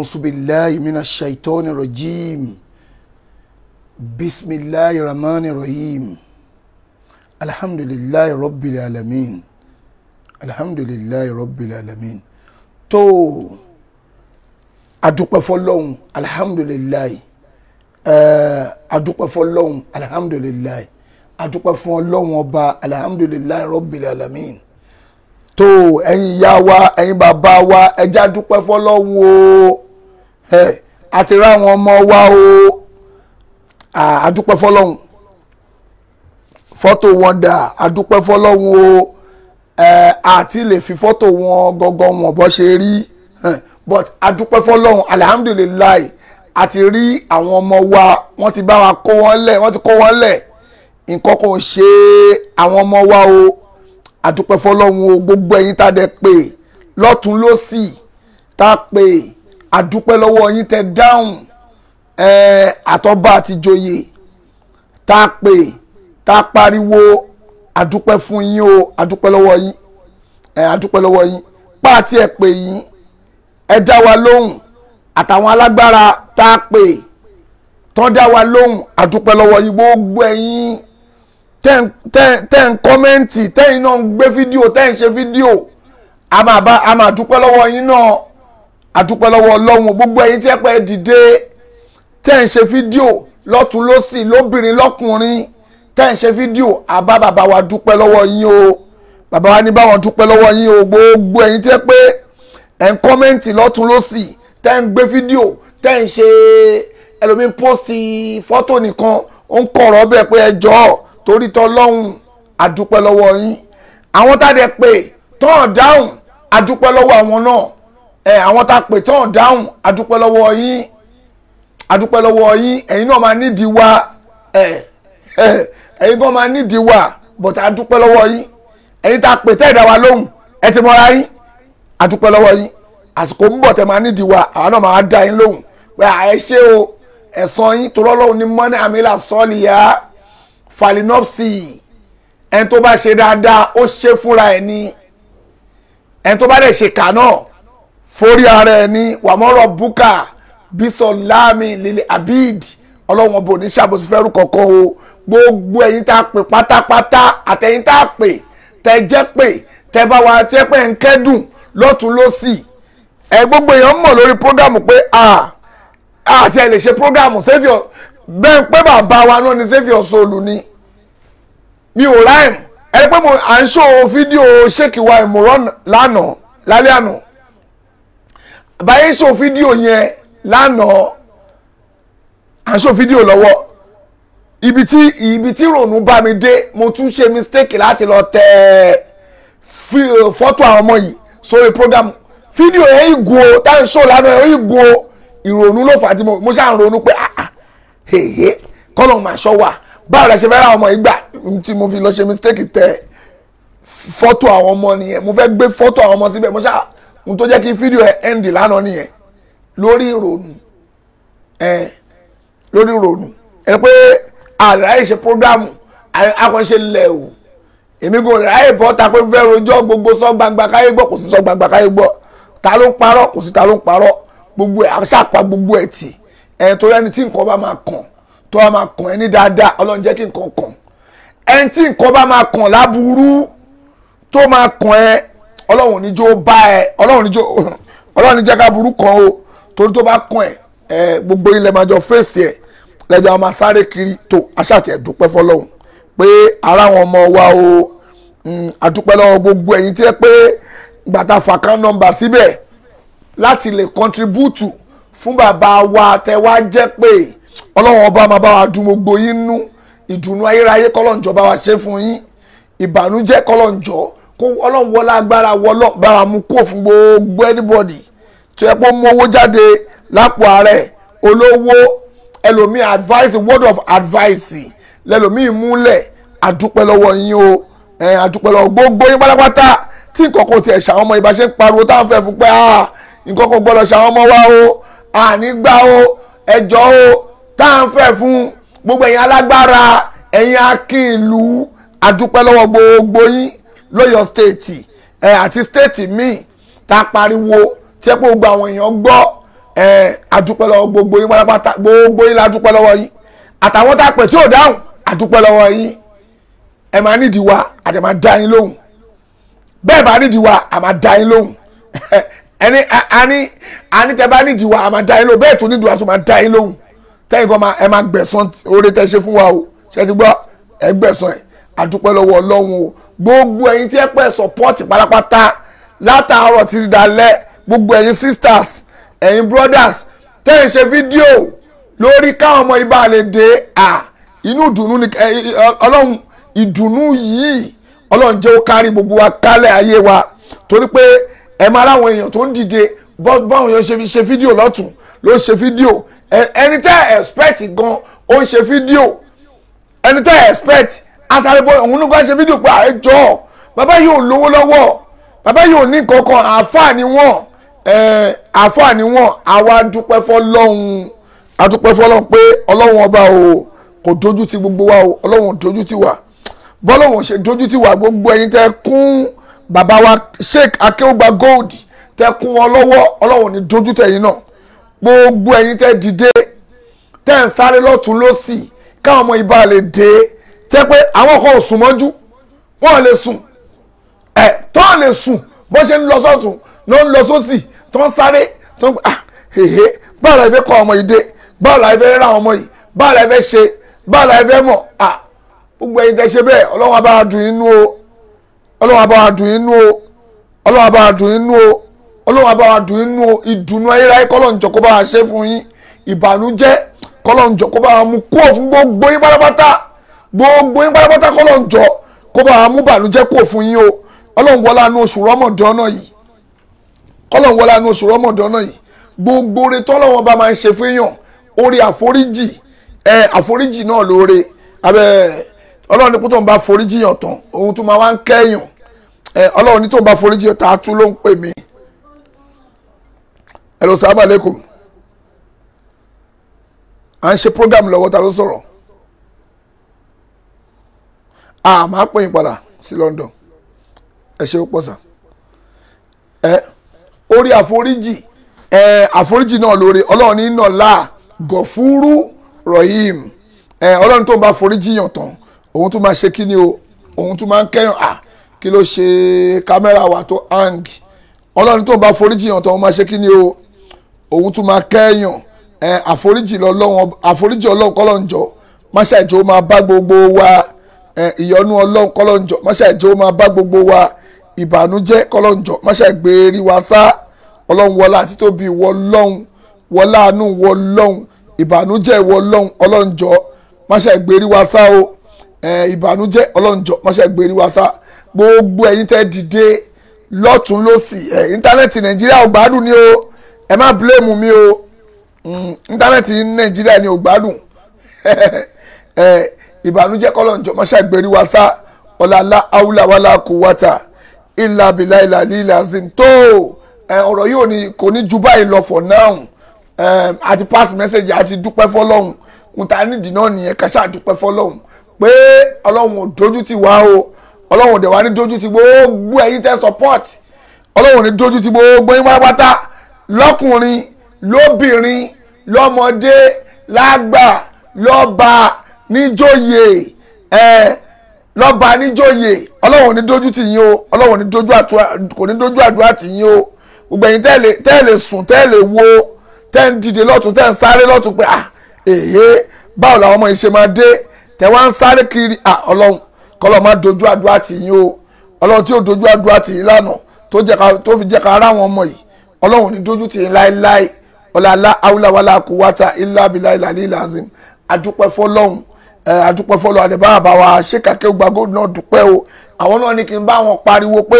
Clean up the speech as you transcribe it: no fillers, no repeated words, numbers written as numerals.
أعوذ بالله من الشيطان الرجيم بسم الله الرحمن الرحيم الحمد لله رب العالمين الحمد لله رب العالمين tó adúpẹ́ fọ́lọ́run alhamdulillah adúpẹ́ fọ́lọ́run alhamdulillah adúpẹ́ fún Ọlọ́run ọba alhamdulillah rabbil alamin tó ẹ̀yin ìyá wa ẹ̀yin bàbá wa ẹjá dúpẹ́ fọ́lọ́run o àti ra àwọn ọmọ wa o adúpẹ́ fọ́lọ́run fọ́tò wọn dà adúpẹ́ fọ́lọ́run o àti lè fi fọ́tò wọn gangan wọn bó ṣe rí but adúpẹ́ fọ́lọ́run alhamdulillah àti rí àwọn ọmọ wa wọ́n ti bá wa kó wọn lẹ̀ wọ́n ti kó wọn lẹ̀ nǹkan kò ṣe àwọn ọmọ wa o adúpẹ́ fọ́lọ́run o gbogbo ẹ̀yin tá dẹ̀ pé lọ́tún lósì tá pé adúpẹ́ lọ́wọ́ yín tẹ́ dáhùn àtọ́ba àti joyè tá pé tá pariwo adúpẹ́ fún yín o adúpẹ́ lọ́wọ́ yín adúpẹ́ lọ́wọ́ yín pàtí ẹ̀ pé yín ẹ dá wa lóhùn àtàwọn alágbára tá pé tán dá wa lóhùn adúpẹ́ lọ́wọ́ yín gbogbo ẹ̀yin tẹ́ ń kọ́mẹ́ǹtì tẹ́yìn náà ń gbé fídíò tẹ́yìn ṣe fídíò a máa dúpẹ́ lọ́wọ́ yín náà adúpẹ́ lọ́wọ́ Ọlọ́run gbogbo ẹ̀yin tí ẹ pẹ́ dìde tẹ́yìn ṣe fídíò lọ́tún lọ́sì lóbìnrin lọ́kùnrin tẹ́yìn ṣe fídíò àbá bàbá wa dúpẹ́ lọ́wọ́ yín o bàbá wa ní báwọn dúpẹ́ lọ́wọ́ yín o gbogbo ẹ̀yin tí ẹ pé ẹ̀ ń kọ́mẹ́ǹtì lọ́tún lọ́sì tẹ́yìn gbé fídíò tẹ́yìn ṣe ẹlòmíín pósìtì fọ́tò nìkan ó ń kọ̀rọ̀ bẹ́ẹ̀ pé ẹ jọ̀ọ́ torí tọ́lọ́hun adúpẹ́ lọ́wọ́ yín àwọn tá dẹ̀ pé tán dáhùn adúpẹ́ lọ́wọ́ àwọn náà àwọn tá pé tán dáhùn adúpẹ́ lọ́wọ́ yín adúpẹ́ lọ́wọ́ yín ẹ̀yin náà máa nídìí wa ẹ̀yin gan máa nídìí wa but adúpẹ́ lọ́wọ́ yín ẹ̀yin tá pé tẹ́ ẹ̀dá wa lóhùn ẹ ti mọ́ra yín adúpẹ́ lọ́wọ́ yín àsìkò ń bọ̀ tẹ́ máa nídìí wa àwọn náà máa dá yín lóhùn pé ẹ ṣé o ẹ̀san yín tó lọ́lọ́hun ní mọ́nà àmìlà sọ́ọ̀lì yá falinopsi ẹni tó bá ṣe dáadáa ó ṣe fúnra ẹ̀ ní ẹni tó bá dẹ̀ ṣe kà náà forí ara ẹ̀ ní wàmọ́rọ̀ búkà bísọ̀ láàmì lílẹ̀ abid ọlọ́run ọbọ̀ ní ṣàbòsí fẹ́rù kọ̀ọ̀kan o gbogbo ẹ̀yin tá a pè pátápátá àtẹ̀yin tá a pè tẹ́ jẹ́ pé tẹ́ bá wa tẹ́ pé ń kẹ́dùn lọ́tún lọ́sì gbogbo èèyàn mọ̀ lórí prógámù pé àti ẹ̀ lè ṣe prógámù Saviour bẹ́ẹ̀ pé bàbá wa náà ni Saviour Solu ni mi ò ráìm ẹni pé à ń ṣó fídíò ṣéèkì wa ìmọ̀ràn lánàá lálẹ́ àná báyé ṣó fídíò yẹn lánàá à ń ṣó fídíò lọ́wọ́ ibi tí rònú bá mi dé mo tún ṣe mistake láti lọ tẹ fọ́tò àwọn ọmọ yìí sórí program fídíò yẹn ìgò tá à ń ṣó lánàá yẹn ìgò ìrònú ló fà á tí mo ṣáà ń ronú pé hèhè kọ́nà máa ṣọ́ wà báwo la ṣe fẹ́ ra ọmọ ìgbà tí mo fi lọ ṣe mistake tẹ fọ́tò àwọn ọmọ nìyẹn mo fẹ́ gbé fọ́tò àwọn ọmọ síbẹ̀ mo ṣáà ohun tó jẹ́ kí fídíò ẹ̀ end lánàá nìyẹn lórí ìrònú lórí ìrònú ẹ pé àráyè ṣe prógrámù akọ́ṣe lẹ̀ o èmi kò ráyè bọ́ ta pé fẹ́ rojọ́ gbogbo sọ gbangba káyé gbọ́ kò sí sọ gbangba káyé gbọ́ ta ló ń parọ́ kò sí ta ló ń parọ́ gbogbo ẹ̀ àṣàpá gbogbo ẹ̀ tì torí ẹni tí nǹkan bá máa kàn tó bá máa kàn ẹni dáadáa ọlọ́run jẹ́ kí nǹkan kàn ẹni tí nǹkan bá máa kàn láburú tó máa kàn ẹ ọlọ́run níjó bá ẹ ọlọ́run níjẹ́ ká burú kàn o torí tó bá kàn ẹ gbogbo ilẹ̀ máa jọ fèsì ẹ lẹ́jọ́ máa sáré kiri tó aṣáàtì ẹ̀dúpẹ́ fọlọ́run pé ara àwọn ọmọ wa o àdúpẹ́ lọ́wọ́ gbogbo ẹ̀yin tí ẹ pé gbàtà fàkà nọ́mbà síbẹ̀ láti lè contribute fún bàbá wa tẹ wá jẹ́ pé ọlọ́run ọba máa bá wa dùn gbogbo yín nú ìdùnnú ayérayé kọ́lọ́njọ́ bá wa ṣe fún yín ìbànújẹ́ kọ́lọ́njọ́ kó ọlọ́run wọlé agbára wọlọ́ bá wa mú kó fún gbogbo anybody tó yẹ kó mú owó jáde lápò ààrẹ olówó ẹlòmíì advice word of advice lẹ́lòmíì múlẹ̀ àdúpẹ́ lọ́wọ́ yín o àdúpẹ́ lọ́wọ́ gbogbo yín pátápátá tí nǹkan kò tiẹ̀ ṣàwọn ọmọ ìbáṣe ń pariwo táwọn fẹ́ fún pé nǹkan kò gbọ́dọ̀ ṣàwọn ọmọ wa o ànígbà o ẹjọ́ o táwọn fẹ́ fún gbogbo ẹ̀yin alágbára ẹ̀yin akin ìlú àdúpẹ́ lọ́wọ́ gbogbo yín lọ́yọ̀ stéètì àti stéètì míì tá a pariwo tí ẹ pé gbogbo àwọn èèyàn gbọ́ adúpẹ́ lọ́wọ́ gbogbo yín pátápátá, gbogbo yín la dúpẹ́ lọ́wọ́ yín àtàwọn tá a pè tí ò dáhùn adúpẹ́ lọ́wọ́ yín. Ẹ máa nídìí wa àti máa dá yín lóhùn, bẹ́ẹ̀ bá nídìí wa a máa dá yín lóhùn àní tẹ́ bá nídìí wa a máa dá yín lóhùn, bẹ́ẹ̀ tún nídìí wa tún máa dá yín lóhùn. Tẹ́yìn kan ẹ máa gbẹ̀san oore tẹ́ ṣe fún wa o, ṣe ti gbọ́ ẹ gbẹ̀san ẹ̀. Adúpẹ́ lọ́wọ́ Ọlọ́run o, gbogbo ẹ̀yin tí ẹ pẹ́ support pátápátá látàárọ̀ ti dalẹ́, gbogbo ẹ̀yin sisters ẹ̀yin brothers tẹ́yìn ṣe fídíò lórí káwọn ọmọ ibà lè dé inú ìdùnnú ni Ọlọ́run, ìdùnnú yìí Ọlọ́run jẹ́ ó kárí gbogbo wa kálẹ̀ ayé wa, torí pé ẹ máa láwọn èèyàn tó ń dìde báwọn èèyàn ṣe fídíò lọ́tún ló ń ṣe fídíò, ẹni tẹ́ expect gan ó ń ṣe fídíò, ẹni tẹ́ expect asáré bọ́ òun nígbà ṣe fídíò pé àìjọ bàbá yóò lówó lọ́wọ́, bàbá yóò ní nǹkan kan, àáfàá ni wọ́n àwa dúpẹ́ fọ́lọ́run, adúpẹ́ fọ́lọ́run pé Ọlọ́run ọba o kò dojú ti gbogbo wa o, Ọlọ́run dojú ti wa bọ́lọ́run ṣe dojú ti wa. Gbogbo ẹ̀yin tẹ́ kún bàbá wa Sheikh Akeugba Gold tẹ́ kún wọn lọ́wọ́, Ọlọ́run ní dojú tẹ̀yin náà. Gbogbo ẹ̀yin tẹ́ dìde tẹ́ ń sáré lọ́tún lọ́sì káwọn ọmọ ibà lè dé, tẹ́ pé àwọn kan ò sùn mọ́jú, wọ́n lè sùn tó lè sùn bó ṣe ń lọ sọ́tún ló ń lọ sósì tó ń sáré tó ń báwo la fẹ́ kọ́ ọmọ yìí dé, báwo la fẹ́ ra ọmọ yìí, báwo la fẹ́ ṣe, báwo la fẹ́ mọ̀ gbogbo ẹ̀yin tẹ́ ṣe bẹ́ẹ̀ Ọlọ́run á bá wa dùn inú o, Ọlọ́run á bá wa dùn inú o, Ọlọ́run á bá wa dùn inú o, Ọlọ́run á bá wa dùn inú o. Ìdùnnú ayérayé kọ́lọ́njọ́ kó bá wa ṣe fún yín, ìbànújẹ́ kọ́lọ́njọ́ kó bá wa mú kúrò fún gbogbo yín pátápátá, gbogbo yín pátápátá kọ́lọ́njọ́ kó bá wa mú bànújẹ́ kúrò fún yín o. Ọlọ́run wọlá inú oṣù Ramadan yìí, Ọlọ́run wọlá inú oṣù Ramadan yìí, gbogbo oore tọ́lọ́run bá máa ń ṣe fún èèyàn, oore àforíjì àforíjì náà lóore Ọlọ́run ní kó tó ń bá foríjì yàn tán òun tó máa wá ń kẹ́yàn, Ọlọ́run ní tó ń bá foríjì yàn tá a tún ló ń pè mí. Hello, assalamu alaikum, à ń ṣe program lọ́wọ́, ta ló sọ̀rọ̀? Máa pè yín padà sí London, ẹ ṣe ó pọ̀ sà. Orí àforíjì àforíjì náà lóore, Ọlọ́run ní nọ̀lá gọ̀fúrú rọ̀hìm, Ọlọ́run tó ń bá foríjì yàn tán òun tún máa ṣe kí ni o, òun tún máa ń kẹ́yàn. Kí ló ṣe kámẹ́rà wa tó hang? Ọlọ́run tó ń bá foríjì yàn tán òun máa ṣe kí ni o, òun tún máa kẹ́yàn. Àforíjì Ọlọ́run kọ́lọ́njọ́ má ṣàìjọ́ máa bá gbogbo wa, ìyọ́nú Ọlọ́run kọ́lọ́njọ́ má ṣàìjọ́ máa bá gbogbo wa, ìbànújẹ́ kọ́lọ́njọ́ má ṣàìgbé rí wa sá. Ọlọ́run wọlá àti tóbi ìwọ Ọlọ́run, wọlá àánú ìwọ Ọlọ́run, ìbànújẹ́ ìwọ Ọlọ́run, ọlọ́njọ́ má ṣàìgbé rí wa sá o. Ìbànújẹ́ ọlọ́njọ́ má ṣàìgbé rí wa sá. Gbogbo ẹ̀yin tẹ́ dìde lọ́tún lọ́sì, íńtánẹ́ẹ̀tì Nàìjíríà ò gbádùn ni o, ẹ má blame mi o, íńtánẹ́ẹ̀tì Nàìjíríà ni ò gbádùn. Ìbànújẹ́ kọ́lọ́njọ́ má ṣàìgbé rí wa sá. Ọ̀làlá àwùlà wàlà kùwàtà ìlà bìlà ìlà lílà azim tó ọ̀rọ̀ yìí kò ní ju báyìí lọ for now. Àti pass message àti dúpẹ́ fọ́lọ́hun, ohun tá a nídìí náà nìyẹn, ká ṣáà dúpẹ́ fọ́lọ́hun pé Ọlọ́run ò dojú ti wá o, Ọlọ́run ò dẹ̀ wá ní dojú ti gbogbo ẹ̀yin tẹ́ support, Ọlọ́run ò ní dojú ti gbogbo yín pátápátá, lọ́kùnrin lóbìnrin lọ́mọdé lágbà lọ́ba níjòyè lọ́ba níjòyè, Ọlọ́run ò ní dojú ti yín o, Ọlọ́run kò ní dojú àdúrà ti yín o. Gbogbo ẹ̀yin tẹ́ lè sùn, tẹ́ lè wo, tẹ́ ń dìde lọ́tún, tẹ́ ń sáré lọ́tún pé báwo làwọn ọmọ yìí ṣe máa dé, tẹ́ wá ń sáré kiri. Ọlọ́run kọ́lọ́ máa dojú àdúrà tì yín o, Ọlọ́run tí ó dojú àdúrà tì yín lánàá tó fi jẹ́ ká ara àwọn ọmọ yìí, Ọlọ́run ní dojú tì yín láéláé. Ọ̀làlá àwùlàwàlà kùwàtà ìlà bìlà ìlà lílà azim. Adúpẹ́ fọ́lọ́run, adúpẹ́ fọ́lọ́run àdẹ̀bá àbáwá Sheikh Akeugba Gold náà dúpẹ́ o. Àwọn náà ní kí n bá wọn pariwo pé